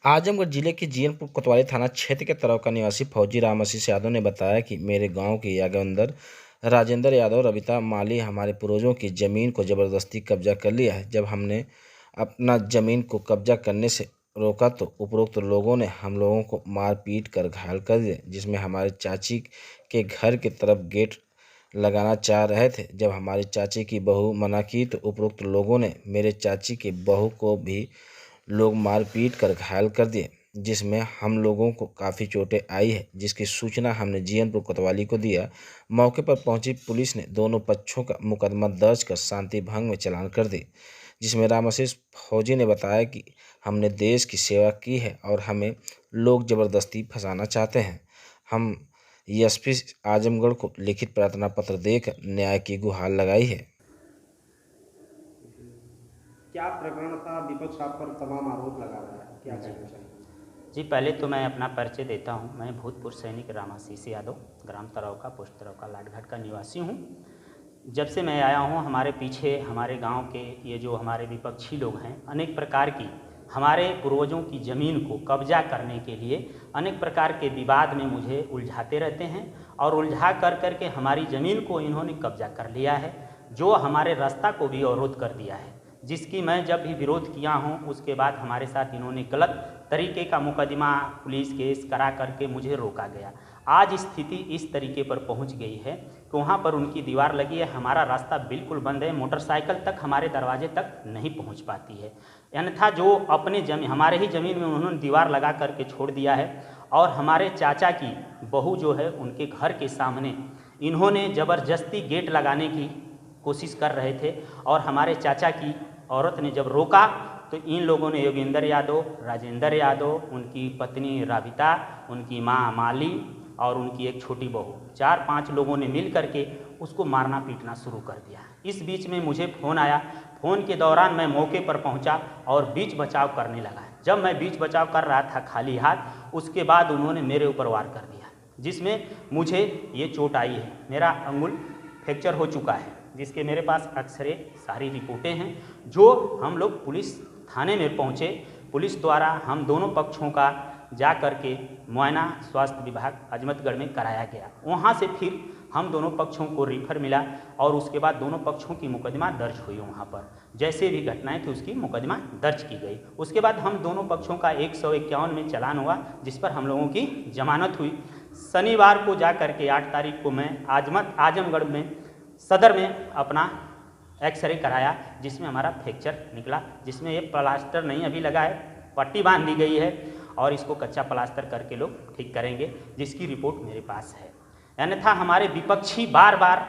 आजमगढ़ जिले के जीयनपुर कोतवाली थाना क्षेत्र के तरौका निवासी फौजी रामाशीष यादव ने बताया कि मेरे गांव के यादव राजेंद्र यादव रबिता माली हमारे पूर्वजों की जमीन को जबरदस्ती कब्जा कर लिया है। जब हमने अपना जमीन को कब्जा करने से रोका तो उपरोक्त लोगों ने हम लोगों को मार पीट कर घायल कर दिया, जिसमें हमारे चाची के घर की तरफ गेट लगाना चाह रहे थे। जब हमारी चाची की बहू मना की तो उपरोक्त लोगों ने मेरे चाची की बहू को भी लोग मार पीट कर घायल कर दिए, जिसमें हम लोगों को काफ़ी चोटें आई है, जिसकी सूचना हमने जीयनपुर कोतवाली को दिया। मौके पर पहुंची पुलिस ने दोनों पक्षों का मुकदमा दर्ज कर शांति भंग में चालान कर दी, जिसमें रामाशीष फौजी ने बताया कि हमने देश की सेवा की है और हमें लोग ज़बरदस्ती फंसाना चाहते हैं। हम एसपी आजमगढ़ को लिखित प्रार्थना पत्र देकर न्याय की गुहार लगाई है। क्या प्रकरण था? विपक्ष आप पर तमाम आरोप लगा रहा है, क्या कहना चाहिए? जी, पहले तो मैं अपना परिचय देता हूं। मैं भूतपूर्व सैनिक रामाशीष यादव, ग्राम तरौका, पोस्ट तरौका, लाटघाट का निवासी हूं। जब से मैं आया हूं, हमारे पीछे हमारे गांव के ये जो हमारे विपक्षी लोग हैं, अनेक प्रकार की हमारे पूर्वजों की ज़मीन को कब्जा करने के लिए अनेक प्रकार के विवाद में मुझे उलझाते रहते हैं और उलझा कर के हमारी ज़मीन को इन्होंने कब्जा कर लिया है, जो हमारे रास्ता को भी अवरोध कर दिया है, जिसकी मैं जब भी विरोध किया हूं उसके बाद हमारे साथ इन्होंने गलत तरीके का मुकदमा पुलिस केस करा करके मुझे रोका गया। आज स्थिति इस तरीके पर पहुंच गई है कि वहां पर उनकी दीवार लगी है, हमारा रास्ता बिल्कुल बंद है, मोटरसाइकिल तक हमारे दरवाजे तक नहीं पहुंच पाती है। अन्यथा जो अपने हमारे ही ज़मीन में उन्होंने दीवार लगा करके छोड़ दिया है और हमारे चाचा की बहू जो है उनके घर के सामने इन्होंने ज़बरदस्ती गेट लगाने की कोशिश कर रहे थे और हमारे चाचा की औरत ने जब रोका तो इन लोगों ने योगेंद्र यादव, राजेंद्र यादव, उनकी पत्नी राबिता, उनकी माँ माली और उनकी एक छोटी बहू, 4-5 लोगों ने मिल करके उसको मारना पीटना शुरू कर दिया। इस बीच में मुझे फ़ोन आया। फ़ोन के दौरान मैं मौके पर पहुंचा और बीच बचाव करने लगा। जब मैं बीच बचाव कर रहा था खाली हाथ, उसके बाद उन्होंने मेरे ऊपर वार कर दिया, जिसमें मुझे ये चोट आई है। मेरा अंगुल फ्रैक्चर हो चुका है, जिसके मेरे पास एक्सरे सारी रिपोर्टें हैं, जो हम लोग पुलिस थाने में पहुंचे। पुलिस द्वारा हम दोनों पक्षों का जा कर के मुआयना स्वास्थ्य विभाग अजमतगढ़ में कराया गया। वहां से फिर हम दोनों पक्षों को रिफर मिला और उसके बाद दोनों पक्षों की मुकदमा दर्ज हुई। वहां पर जैसे भी घटनाएं थी उसकी मुकदमा दर्ज की गई। उसके बाद हम दोनों पक्षों का 151 में चालान हुआ, जिस पर हम लोगों की जमानत हुई। शनिवार को जा कर के 8 तारीख को मैं आजमगढ़ में सदर में अपना एक्सरे कराया, जिसमें हमारा फ्रैक्चर निकला, जिसमें ये प्लास्टर नहीं अभी लगा है, पट्टी बांध दी गई है और इसको कच्चा प्लास्टर करके लोग ठीक करेंगे, जिसकी रिपोर्ट मेरे पास है। अन्यथा हमारे विपक्षी बार बार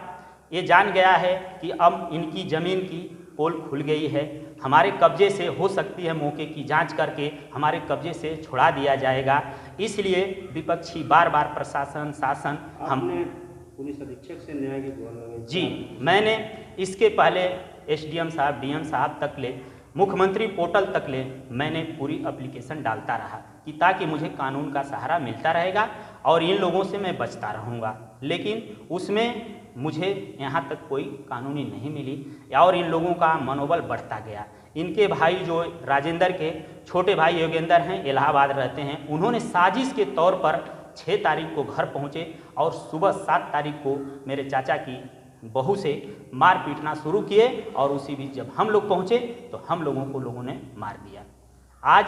ये जान गया है कि अब इनकी ज़मीन की पोल खुल गई है, हमारे कब्जे से हो सकती है, मौके की जांच करके हमारे कब्जे से छुड़ा दिया जाएगा। इसलिए विपक्षी बार बार प्रशासन शासन हम पुलिस अधीक्षक से न्याय की गुहार लगाई? जी, मैंने इसके पहले एसडीएम साहब, डीएम साहब तक ले, मुख्यमंत्री पोर्टल तक ले मैंने पूरी एप्लीकेशन डालता रहा कि ताकि मुझे कानून का सहारा मिलता रहेगा और इन लोगों से मैं बचता रहूँगा। लेकिन उसमें मुझे यहाँ तक कोई कानूनी नहीं मिली और इन लोगों का मनोबल बढ़ता गया। इनके भाई जो राजेंद्र के छोटे भाई योगेंद्र हैं, इलाहाबाद रहते हैं, उन्होंने साजिश के तौर पर 6 तारीख को घर पहुँचे और सुबह 7 तारीख को मेरे चाचा की बहू से मार पीटना शुरू किए और उसी बीच जब हम लोग पहुँचे तो हम लोगों को लोगों ने मार दिया। आज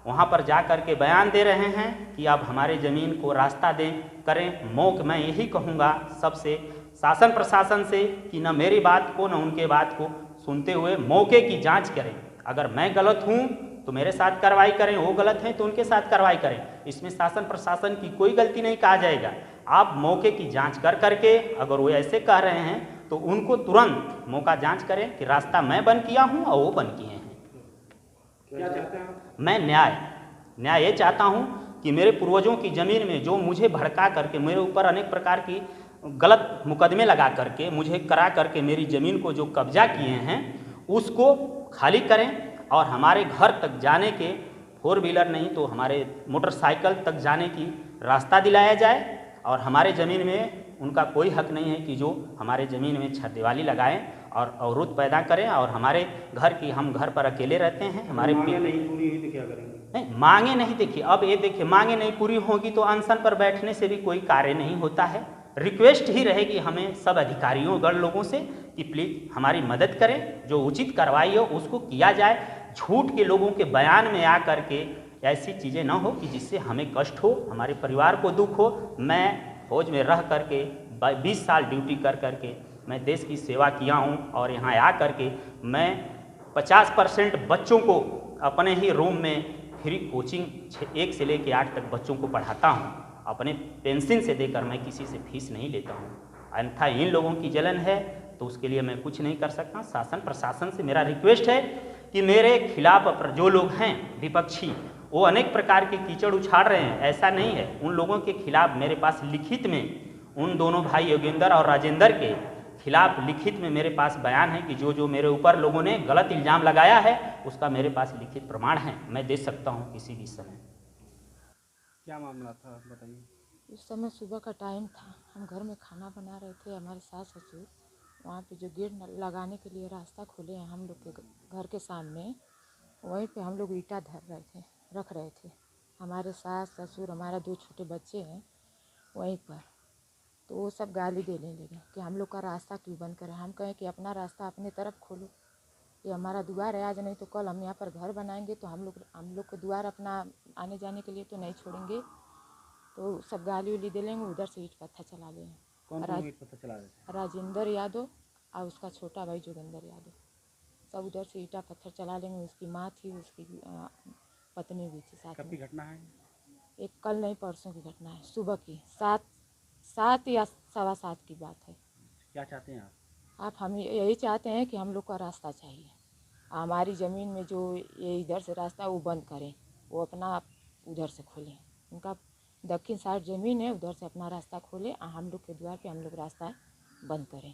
वहाँ पर जा कर के बयान दे रहे हैं कि आप हमारे ज़मीन को रास्ता दें करें। मैं यही कहूँगा सबसे, शासन प्रशासन से, कि न मेरी बात को न उनके बात को सुनते हुए मौके की जांच करें। अगर मैं गलत हूँ तो मेरे साथ कार्रवाई करें, वो गलत हैं तो उनके साथ कार्रवाई करें। इसमें शासन प्रशासन की कोई गलती नहीं कहा जाएगा। आप मौके की जांच कर करके अगर वो ऐसे कह रहे हैं तो उनको तुरंत मौका जांच करें कि रास्ता मैं बंद किया हूँ और वो बंद किए हैं। क्या चाहते हैं? मैं न्याय ये चाहता हूँ कि मेरे पूर्वजों की ज़मीन में जो मुझे भड़का करके मेरे ऊपर अनेक प्रकार की गलत मुकदमे लगा करके मुझे करा करके मेरी ज़मीन को जो कब्जा किए हैं उसको खाली करें और हमारे घर तक जाने के 4 व्हीलर नहीं तो हमारे मोटरसाइकिल तक जाने की रास्ता दिलाया जाए। और हमारे ज़मीन में उनका कोई हक नहीं है कि जो हमारे ज़मीन में छत दिवाली लगाएं और अवरोध पैदा करें और हमारे घर की, हम घर पर अकेले रहते हैं, हमारे मांगे नहीं पूरी हुई तो क्या करेंगे? नहीं, मांगे नहीं, देखिए अब ये देखिए, मांगे नहीं पूरी होगी तो अनशन पर बैठने से भी कोई कार्य नहीं होता है। रिक्वेस्ट ही रहेगी हमें सब अधिकारियों गण लोगों से कि प्लीज़ हमारी मदद करें, जो उचित कार्रवाई हो उसको किया जाए। झूठ के लोगों के बयान में आ करके ऐसी चीज़ें ना हो कि जिससे हमें कष्ट हो, हमारे परिवार को दुख हो। मैं फौज में रह करके 20 साल ड्यूटी कर करके मैं देश की सेवा किया हूँ और यहाँ आ करके मैं 50% बच्चों को अपने ही रूम में फ्री कोचिंग 1 से लेकर 8 तक बच्चों को पढ़ाता हूँ, अपने पेंशन से देकर, मैं किसी से फीस नहीं लेता हूँ। अन्यथा इन लोगों की जलन है तो उसके लिए मैं कुछ नहीं कर सकता। शासन प्रशासन से मेरा रिक्वेस्ट है कि मेरे खिलाफ जो लोग हैं विपक्षी, वो अनेक प्रकार के कीचड़ उछाल रहे हैं, ऐसा नहीं है। उन लोगों के खिलाफ मेरे पास लिखित में, उन दोनों भाई योगेंद्र और राजेंद्र के खिलाफ लिखित में मेरे पास बयान है कि जो मेरे ऊपर लोगों ने गलत इल्ज़ाम लगाया है उसका मेरे पास लिखित प्रमाण है, मैं दे सकता हूँ किसी भी समय। क्या मामला था बताइए? उस समय सुबह का टाइम था, हम घर में खाना बना रहे थे। हमारे सास ससुर वहाँ पे जो गेट लगाने के लिए रास्ता खोले हैं हम लोग के घर के सामने, वहीं पे हम लोग ईंटा रख रहे थे। हमारे सास ससुर, हमारा 2 छोटे बच्चे हैं वहीं पर। तो वो सब गाली देने लगे कि हम लोग का रास्ता क्यों बंद करें। हम कहें कि अपना रास्ता अपने तरफ खोलो, ये हमारा द्वार है, आज नहीं तो कल हम यहाँ पर घर बनाएंगे तो हम लोग को द्वार अपना आने जाने के लिए तो नहीं छोड़ेंगे। तो सब गाली उली दे लेंगे, उधर से ईंट पत्थर चला लेंगे। कौन ईंट पत्थर चला रहे थे? राजेंद्र यादव और उसका छोटा भाई जोगेंद्र यादव, सब उधर से ईंटा पत्थर चला लेंगे। उसकी माँ थी, उसकी पत्नी भी थी साथ कब की में। घटना है? एक कल नहीं परसों की घटना है, सुबह की 7 या 7:15 की बात है। क्या चाहते हैं आप? हम यही चाहते हैं कि हम लोग का रास्ता चाहिए, हमारी ज़मीन में जो ये इधर से रास्ता वो बंद करें, वो अपना उधर से खोलें। उनका दक्षिण साइड ज़मीन है, उधर से अपना रास्ता खोलें, हम लोग के द्वार पे हम लोग रास्ता बंद करें।